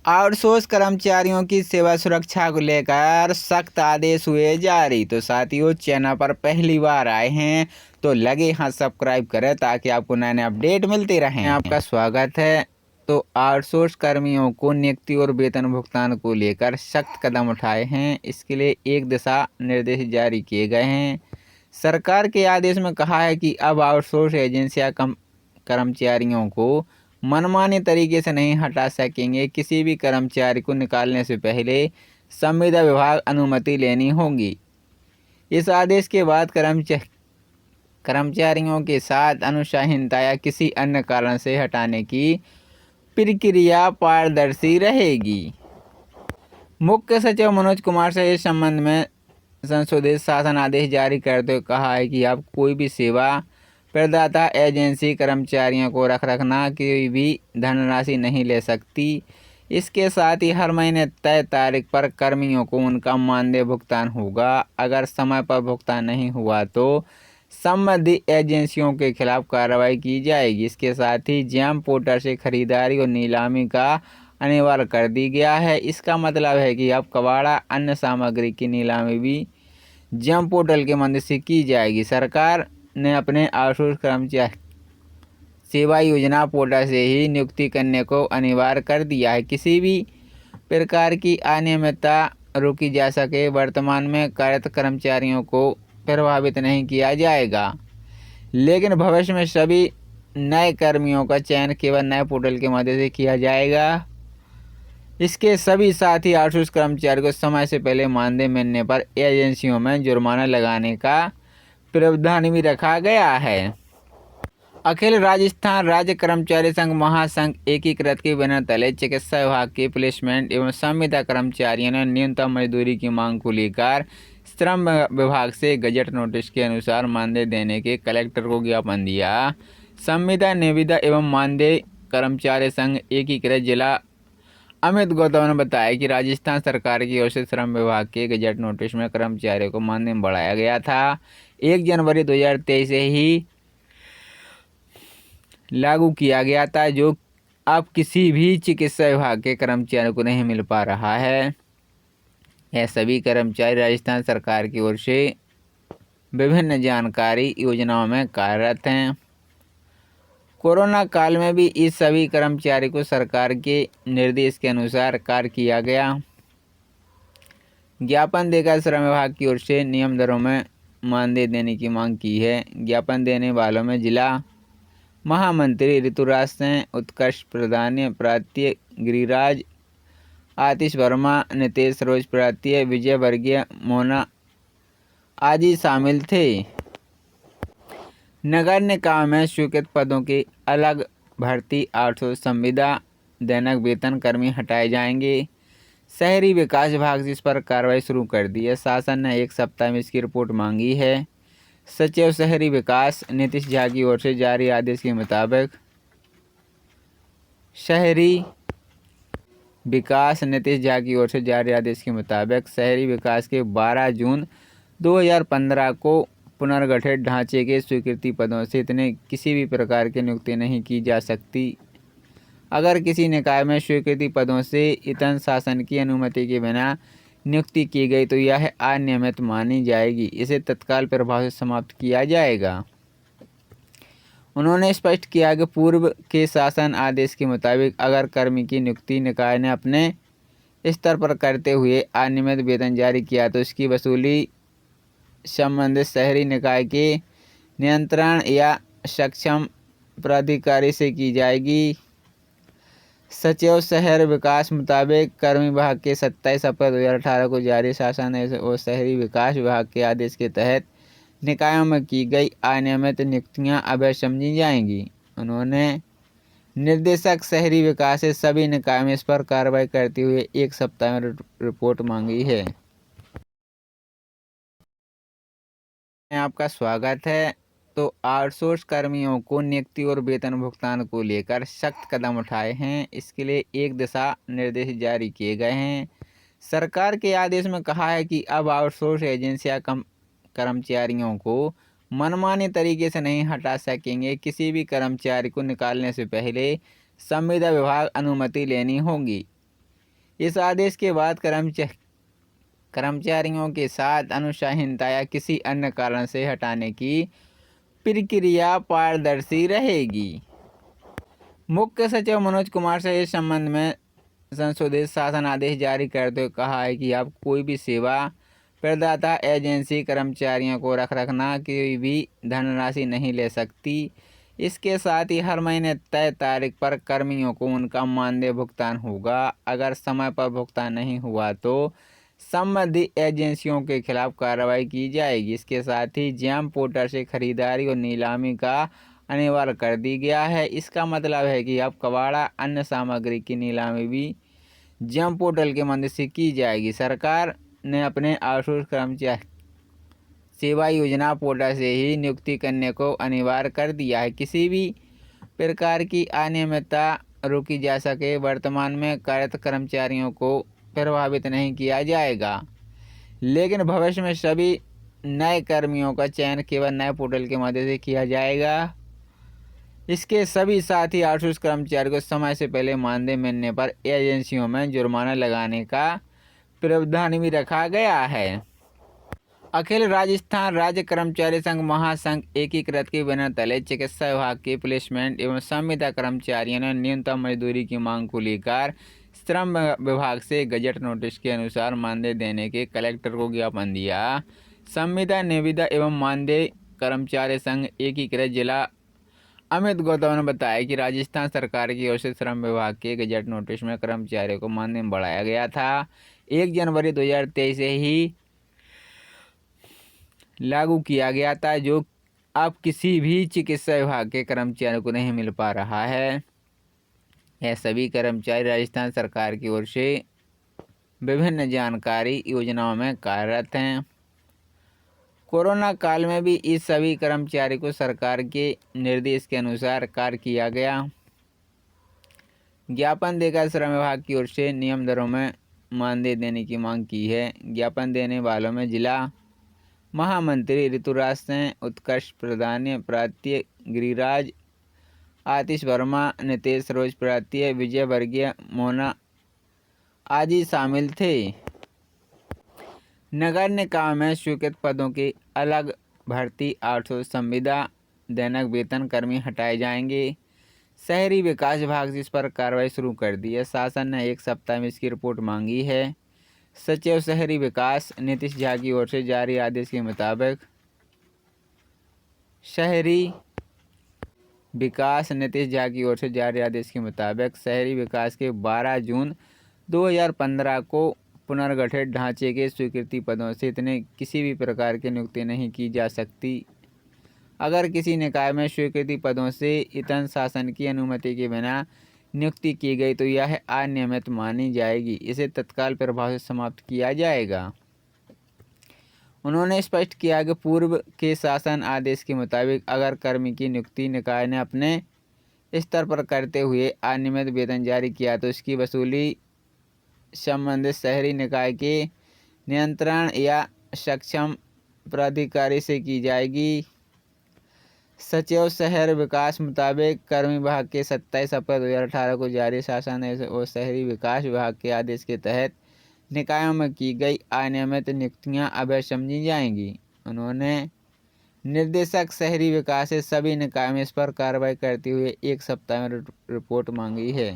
Outsource कर्मचारियों की सेवा सुरक्षा को लेकर सख्त आदेश हुए जारी। तो साथियों, चैनल पर पहली बार आए हैं तो लगे हाथ सब्सक्राइब करें ताकि आपको नए नए अपडेट मिलते रहें। आपका स्वागत है। तो आउटसोर्स कर्मियों को नियुक्ति और वेतन भुगतान को लेकर सख्त कदम उठाए हैं। इसके लिए एक दिशा निर्देश जारी किए गए हैं। सरकार के आदेश में कहा है कि अब आउटसोर्स एजेंसियां कर्मचारियों को मनमाने तरीके से नहीं हटा सकेंगे। किसी भी कर्मचारी को निकालने से पहले संविदा विभाग अनुमति लेनी होगी। इस आदेश के बाद कर्मचारियों के साथ अनुशासनहीनता या किसी अन्य कारण से हटाने की प्रक्रिया पारदर्शी रहेगी। मुख्य सचिव मनोज कुमार से इस संबंध में संशोधित शासन आदेश जारी करते हुए कहा है कि अब कोई भी सेवा प्रदाता एजेंसी कर्मचारियों को रखना की भी धनराशि नहीं ले सकती। इसके साथ ही हर महीने तय तारीख पर कर्मियों को उनका मानदेय भुगतान होगा। अगर समय पर भुगतान नहीं हुआ तो संबंधित एजेंसियों के खिलाफ कार्रवाई की जाएगी। इसके साथ ही जेम पोर्टल से खरीदारी और नीलामी का अनिवार्य कर दी गया है। इसका मतलब है कि अब कबाड़ा अन्य सामग्री की नीलामी भी जेम पोर्टल के मदद से की जाएगी। सरकार ने अपने आउटसोर्स कर्मचारी सेवा योजना पोर्टल से ही नियुक्ति करने को अनिवार्य कर दिया है। किसी भी प्रकार की अनियमितता रोकी जा सके। वर्तमान में कार्यरत कर्मचारियों को प्रभावित नहीं किया जाएगा, लेकिन भविष्य में सभी नए कर्मियों का चयन केवल नए पोर्टल के मदद से किया जाएगा। इसके सभी साथ ही आउटसोर्स कर्मचारी को समय से पहले मानदेय मिलने पर एजेंसियों में जुर्माना लगाने का प्रावधान भी रखा गया है। अखिल राजस्थान राज्य कर्मचारी संघ महासंघ एकीकृत के बैनर तले चिकित्सा विभाग के प्लेसमेंट एवं संविदा कर्मचारियों ने न्यूनतम मजदूरी की मांग को लेकर श्रम विभाग से गजट नोटिस के अनुसार मानदेय देने के कलेक्टर को ज्ञापन दिया। संविदा निविदा एवं मानदेय कर्मचारी संघ एकीकृत जिला अमित गौतम ने बताया कि राजस्थान सरकार की ओर से श्रम विभाग के गजट नोटिस में कर्मचारियों को मानदेय बढ़ाया गया था। 1 जनवरी 2023 से ही लागू किया गया था, जो अब किसी भी चिकित्सा विभाग के कर्मचारियों को नहीं मिल पा रहा है। यह सभी कर्मचारी राजस्थान सरकार की ओर से विभिन्न जानकारी योजनाओं में कार्यरत हैं। कोरोना काल में भी इस सभी कर्मचारी को सरकार के निर्देश के अनुसार कार्य किया गया। ज्ञापन देकर श्रम विभाग की ओर से नियम दरों में मानदेय देने की मांग की है। ज्ञापन देने वालों में जिला महामंत्री ऋतुराज सिंह, उत्कर्ष प्रधान प्रांतीय गिरिराज, आतिश वर्मा, नितेश रोज प्रांतीय, विजय वर्गीय, मोना आदि शामिल थे। नगर निकाय में स्वीकृत पदों की अलग भर्ती, 800 संविदा दैनिक वेतन कर्मी हटाए जाएंगे। शहरी विकास विभाग से इस पर कार्रवाई शुरू कर दी है। शासन ने 1 सप्ताह में इसकी रिपोर्ट मांगी है। सचिव शहरी विकास नीतीश झा की ओर से जारी आदेश के मुताबिक शहरी विकास के 12 जून 2015 को पुनर्गठित ढांचे के स्वीकृति पदों से इतने किसी भी प्रकार की नियुक्ति नहीं की जा सकती। अगर किसी निकाय में स्वीकृति पदों से इतन शासन की अनुमति के बिना नियुक्ति की गई तो यह अनियमित मानी जाएगी। इसे तत्काल प्रभाव से समाप्त किया जाएगा। उन्होंने स्पष्ट किया कि पूर्व के शासन आदेश के मुताबिक अगर कर्मी की नियुक्ति निकाय ने अपने स्तर पर करते हुए अनियमित वेतन जारी किया तो इसकी वसूली संबंधित शहरी निकाय के नियंत्रण या सक्षम प्राधिकारी से की जाएगी। सचिव शहर विकास मुताबिक कर्मी विभाग के 27 अप्रैल 2018 को जारी शासन और शहरी विकास विभाग के आदेश के तहत निकायों में की गई अनियमित नियुक्तियां अवैध समझी जाएंगी। उन्होंने निर्देशक शहरी विकास से सभी निकायों में इस पर कार्रवाई करते हुए 1 सप्ताह में रिपोर्ट मांगी है। आपका स्वागत है। तो आउटसोर्स कर्मियों को नियुक्ति और वेतन भुगतान को लेकर सख्त कदम उठाए हैं। इसके लिए एक दिशा निर्देश जारी किए गए हैं। सरकार के आदेश में कहा है कि अब आउटसोर्स एजेंसियां कर्मचारियों को मनमाने तरीके से नहीं हटा सकेंगे। किसी भी कर्मचारी को निकालने से पहले संविदा विभाग अनुमति लेनी होगी। इस आदेश के बाद कर्मचारियों के साथ अनुशासनहीनता या किसी अन्य कारण से हटाने की प्रक्रिया पारदर्शी रहेगी। मुख्य सचिव मनोज कुमार से इस संबंध में संशोधित शासन आदेश जारी करते हुए कहा है कि अब कोई भी सेवा प्रदाता एजेंसी कर्मचारियों को रखना कोई भी धनराशि नहीं ले सकती। इसके साथ ही हर महीने तय तारीख पर कर्मियों को उनका मानदेय भुगतान होगा। अगर समय पर भुगतान नहीं हुआ तो संबंधित एजेंसियों के खिलाफ कार्रवाई की जाएगी। इसके साथ ही जेम पोर्टल से खरीदारी और नीलामी का अनिवार्य कर दी गया है। इसका मतलब है कि अब कबाड़ा अन्य सामग्री की नीलामी भी जेम पोर्टल के मदद से की जाएगी। सरकार ने अपने आउटसोर्स कर्मचारी सेवा योजना पोर्टल से ही नियुक्ति करने को अनिवार्य कर दिया है। किसी भी प्रकार की अनियमितता रोकी जा सके। वर्तमान में कार्यरत कर्मचारियों को प्रभावित नहीं किया जाएगा, लेकिन भविष्य में सभी नए कर्मियों का चयन केवल नए पोर्टल के मदद से किया जाएगा। इसके सभी साथ ही आउटसोर्स कर्मचारी को समय से पहले मानदेय मिलने पर एजेंसियों में जुर्माना लगाने का प्रावधान भी रखा गया है। अखिल राजस्थान राज्य कर्मचारी संघ महासंघ एकीकृत के बैनर तले चिकित्सा विभाग के प्लेसमेंट एवं संविदा कर्मचारियों ने न्यूनतम मजदूरी की मांग को लेकर श्रम विभाग से गजट नोटिस के अनुसार मानदेय देने के कलेक्टर को ज्ञापन दिया। संविदा निविदा एवं मानदेय कर्मचारी संघ एकीकृत जिला अमित गौतम ने बताया कि राजस्थान सरकार की ओर से श्रम विभाग के गजट नोटिस में कर्मचारियों को मानदेय बढ़ाया गया था। 1 जनवरी 2023 से ही लागू किया गया था, जो अब किसी भी चिकित्सा विभाग के कर्मचारियों को नहीं मिल पा रहा है। यह सभी कर्मचारी राजस्थान सरकार की ओर से विभिन्न जानकारी योजनाओं में कार्यरत हैं। कोरोना काल में भी इस सभी कर्मचारी को सरकार के निर्देश के अनुसार कार्य किया गया। ज्ञापन देकर श्रम विभाग की ओर से नियम दरों में मानदेय देने की मांग की है। ज्ञापन देने वालों में जिला महामंत्री ऋतुराज सिंह, उत्कर्ष प्रधान प्रांतीय गिरिराज, आतिश वर्मा, नितेश रोज प्रांतीय, विजय वर्गीय, मोना आदि शामिल थे। नगर निकाय में स्वीकृत पदों की अलग भर्ती, आउटसोर्स संविदा, दैनिक वेतन कर्मी हटाए जाएंगे। शहरी विकास विभाग से इस पर कार्रवाई शुरू कर दी है। शासन ने 1 सप्ताह में इसकी रिपोर्ट मांगी है। सचिव शहरी विकास नीतीश झा की ओर से जारी आदेश के मुताबिक शहरी विकास के 12 जून 2015 को पुनर्गठित ढांचे के स्वीकृति पदों से इतने किसी भी प्रकार की नियुक्ति नहीं की जा सकती। अगर किसी निकाय में स्वीकृति पदों से इतन शासन की अनुमति के बिना नियुक्ति की गई तो यह अनियमित मानी जाएगी। इसे तत्काल प्रभाव से समाप्त किया जाएगा। उन्होंने स्पष्ट किया कि पूर्व के शासन आदेश के मुताबिक अगर कर्मी की नियुक्ति निकाय ने अपने स्तर पर करते हुए अनियमित वेतन जारी किया तो इसकी वसूली संबंधित शहरी निकाय के नियंत्रण या सक्षम प्राधिकारी से की जाएगी। सचिव शहर विकास मुताबिक कर्मी विभाग के 27 अप्रैल 2018 को जारी शासन और शहरी विकास विभाग के आदेश के तहत निकायों में की गई अनियमित नियुक्तियां अवैध समझी जाएंगी। उन्होंने निर्देशक शहरी विकास से सभी निकायों में इस पर कार्रवाई करते हुए 1 सप्ताह में रिपोर्ट मांगी है।